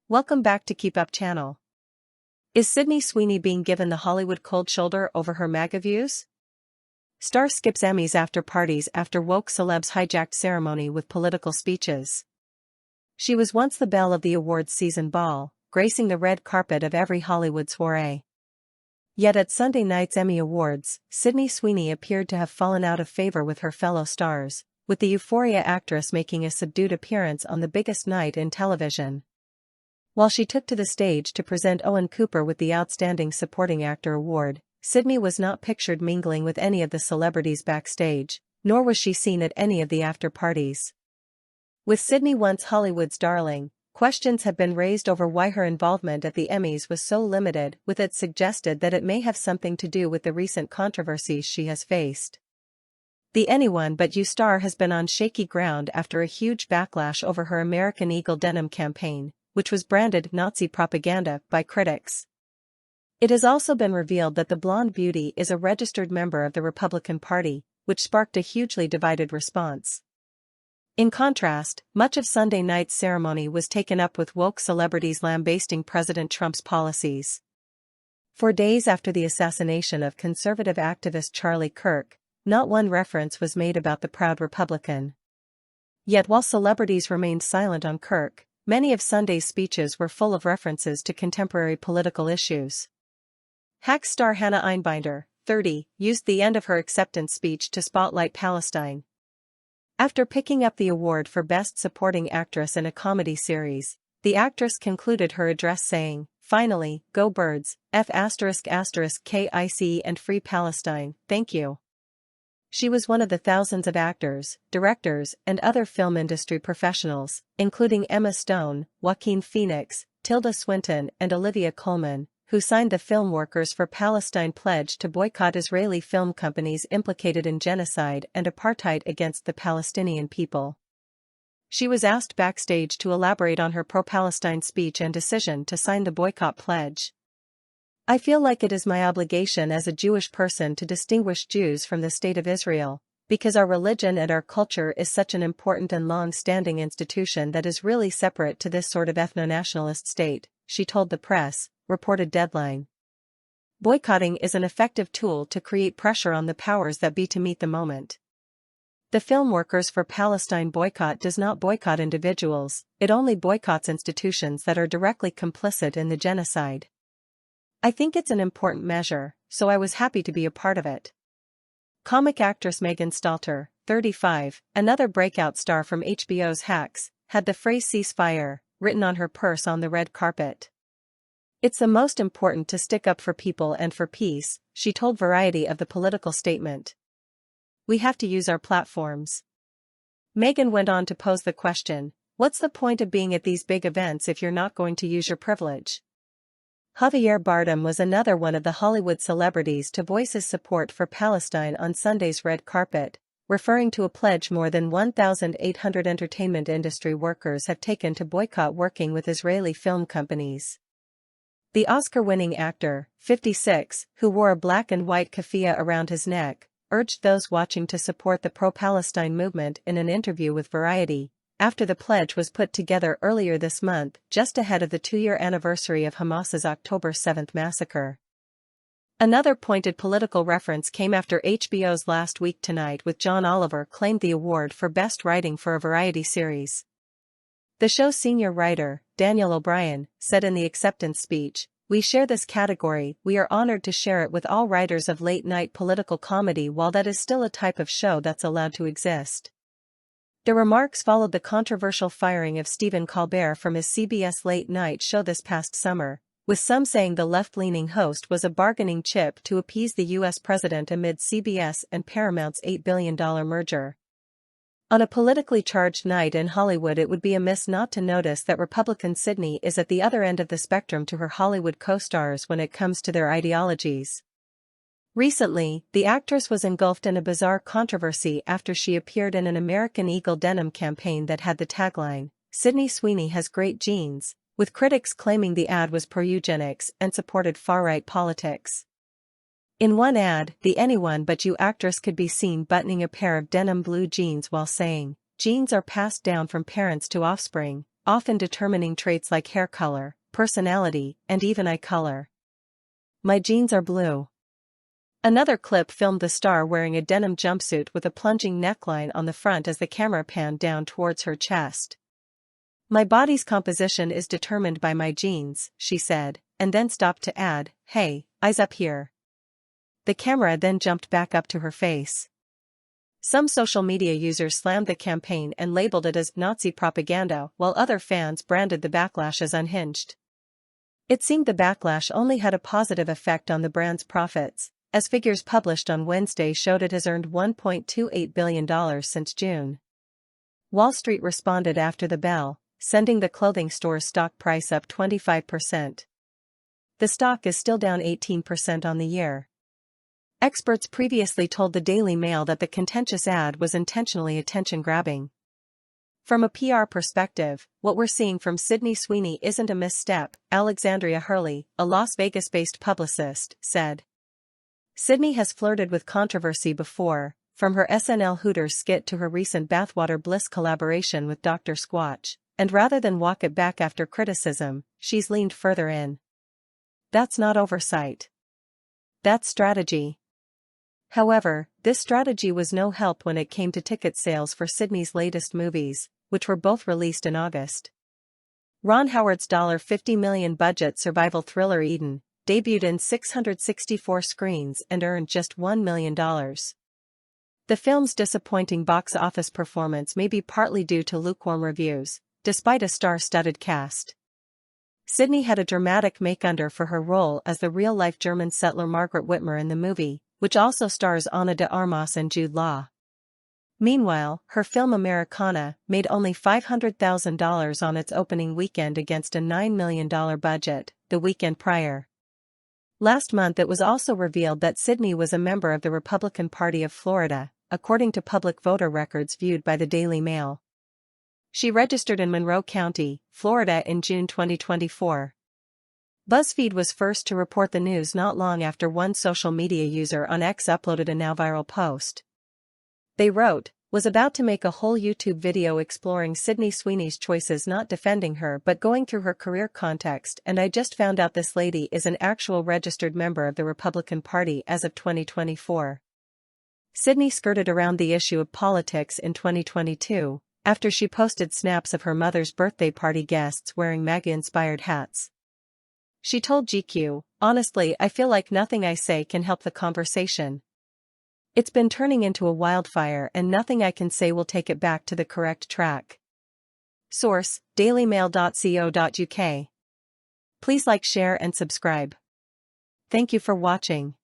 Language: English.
Welcome back to Keep Up channel. Is Sydney Sweeney being given the Hollywood cold shoulder over her MAGA views? Star skips Emmys after parties after woke celebs hijacked ceremony with political speeches. She was once the belle of the awards season ball, gracing the red carpet of every Hollywood soiree. Yet at Sunday night's Emmy Awards, Sydney Sweeney appeared to have fallen out of favor with her fellow stars, with the Euphoria actress making a subdued appearance on the biggest night in television. While she took to the stage to present Owen Cooper with the Outstanding Supporting Actor award, Sydney was not pictured mingling with any of the celebrities backstage, nor was she seen at any of the after-parties. With Sydney once Hollywood's darling, questions have been raised over why her involvement at the Emmys was so limited, with it suggested that it may have something to do with the recent controversies she has faced. The Anyone But You star has been on shaky ground after a huge backlash over her American Eagle denim campaign, which was branded Nazi propaganda by critics. It has also been revealed that the blonde beauty is a registered member of the Republican Party, which sparked a hugely divided response. In contrast, much of Sunday night's ceremony was taken up with woke celebrities lambasting President Trump's policies. For days after the assassination of conservative activist Charlie Kirk, not one reference was made about the proud Republican. Yet while celebrities remained silent on Kirk, many of Sunday's speeches were full of references to contemporary political issues. Hack star Hannah Einbinder, 30, used the end of her acceptance speech to spotlight Palestine. After picking up the award for Best Supporting Actress in a Comedy Series, the actress concluded her address saying, "Finally, go birds, ****KIC and free Palestine, thank you." She was one of the thousands of actors, directors, and other film industry professionals, including Emma Stone, Joaquin Phoenix, Tilda Swinton, and Olivia Colman, who signed the Film Workers for Palestine pledge to boycott Israeli film companies implicated in genocide and apartheid against the Palestinian people. She was asked backstage to elaborate on her pro-Palestine speech and decision to sign the boycott pledge. "I feel like it is my obligation as a Jewish person to distinguish Jews from the State of Israel, because our religion and our culture is such an important and long-standing institution that is really separate to this sort of ethno-nationalist state," she told the press, reported Deadline. Boycotting is an effective tool to create pressure on the powers that be to meet the moment. The Film Workers for Palestine boycott does not boycott individuals, it only boycotts institutions that are directly complicit in the genocide. "I think it's an important measure, so I was happy to be a part of it." Comic actress Megan Stalter, 35, another breakout star from HBO's Hacks, had the phrase "ceasefire" written on her purse on the red carpet. "It's the most important to stick up for people and for peace," she told Variety of the political statement. "We have to use our platforms." Megan went on to pose the question, "What's the point of being at these big events if you're not going to use your privilege?" Javier Bardem was another one of the Hollywood celebrities to voice his support for Palestine on Sunday's red carpet, referring to a pledge more than 1,800 entertainment industry workers have taken to boycott working with Israeli film companies. The Oscar-winning actor, 56, who wore a black and white keffiyeh around his neck, urged those watching to support the pro-Palestine movement in an interview with Variety, after the pledge was put together earlier this month, just ahead of the 2-year anniversary of Hamas's October 7 massacre. Another pointed political reference came after HBO's Last Week Tonight with John Oliver claimed the award for Best Writing for a Variety series. The show's senior writer, Daniel O'Brien, said in the acceptance speech, "We share this category, we are honored to share it with all writers of late-night political comedy while that is still a type of show that's allowed to exist." The remarks followed the controversial firing of Stephen Colbert from his CBS late-night show this past summer, with some saying the left-leaning host was a bargaining chip to appease the U.S. president amid CBS and Paramount's $8 billion merger. On a politically charged night in Hollywood, it would be amiss not to notice that Republican Sydney is at the other end of the spectrum to her Hollywood co-stars when it comes to their ideologies. Recently, the actress was engulfed in a bizarre controversy after she appeared in an American Eagle denim campaign that had the tagline, "Sydney Sweeney has great genes," with critics claiming the ad was pro-eugenics and supported far-right politics. In one ad, the Anyone But You actress could be seen buttoning a pair of denim blue jeans while saying, "Genes are passed down from parents to offspring, often determining traits like hair color, personality, and even eye color. My jeans are blue. Another clip filmed the star wearing a denim jumpsuit with a plunging neckline on the front as the camera panned down towards her chest. My body's composition is determined by my jeans, she said, and then stopped to add, "Hey, eyes up here." The camera then jumped back up to her face. Some social media users slammed the campaign and labeled it as Nazi propaganda, while other fans branded the backlash as unhinged. It seemed the backlash only had a positive effect on the brand's profits, as figures published on Wednesday showed it has earned $1.28 billion since June. Wall Street responded after the bell, sending the clothing store's stock price up 25%. The stock is still down 18% on the year. Experts previously told the Daily Mail that the contentious ad was intentionally attention-grabbing. From a PR perspective, what we're seeing from Sydney Sweeney isn't a misstep, Alexandria Hurley, a Las Vegas-based publicist, said. Sydney has flirted with controversy before, from her SNL Hooters skit to her recent Bathwater Bliss collaboration with Dr. Squatch, and rather than walk it back after criticism, she's leaned further in. That's not oversight. That's strategy. However, this strategy was no help when it came to ticket sales for Sydney's latest movies, which were both released in August. Ron Howard's $50 million budget survival thriller Eden debuted in 664 screens and earned just $1 million. The film's disappointing box office performance may be partly due to lukewarm reviews, despite a star-studded cast. Sydney had a dramatic make-under for her role as the real-life German settler Margaret Whitmer in the movie, which also stars Ana de Armas and Jude Law. Meanwhile, her film Americana made only $500,000 on its opening weekend against a $9 million budget, the weekend prior. Last month it was also revealed that Sydney was a member of the Republican Party of Florida, according to public voter records viewed by the Daily Mail. She registered in Monroe County, Florida in June 2024. BuzzFeed was first to report the news not long after one social media user on X uploaded a now-viral post. They wrote, "Was about to make a whole YouTube video exploring Sydney Sweeney's choices, not defending her but going through her career context, and I just found out this lady is an actual registered member of the Republican Party as of 2024. Sydney skirted around the issue of politics in 2022, after she posted snaps of her mother's birthday party guests wearing MAGA-inspired hats. She told GQ, "Honestly, I feel like nothing I say can help the conversation. It's been turning into a wildfire and nothing I can say will take it back to the correct track." Source, dailymail.co.uk. Please like, share and subscribe. Thank you for watching.